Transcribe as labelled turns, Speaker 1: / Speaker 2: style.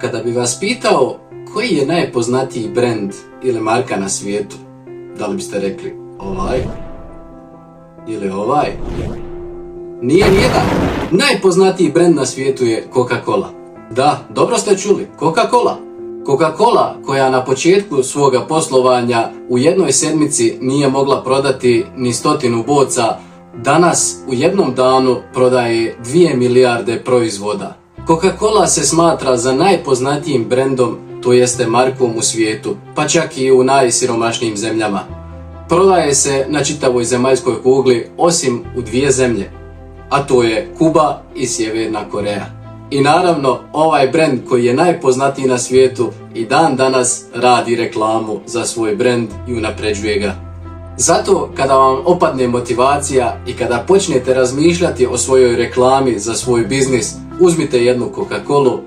Speaker 1: Kada bi vas pitao koji je najpoznatiji brend ili marka na svijetu, da li biste rekli ovaj ili ovaj? Nije nijedan. Najpoznatiji brend na svijetu je Coca-Cola. Da, dobro ste čuli, Coca-Cola. Coca-Cola koja na početku svoga poslovanja u jednoj sedmici nije mogla prodati ni 100 boca, danas u jednom danu prodaje 2 milijarde proizvoda. Coca-Cola se smatra za najpoznatijim brendom, to jeste markom u svijetu, pa čak i u najsiromašnijim zemljama. Prodaje se na čitavoj zemaljskoj kugli osim u 2 zemlje, a to je Kuba i Sjeverna Koreja. I naravno, ovaj brend koji je najpoznatiji na svijetu i dan danas radi reklamu za svoj brend i unapređuje ga. Zato kada vam opadne motivacija i kada počnete razmišljati o svojoj reklami za svoj biznis, uzmite jednu Coca-Colu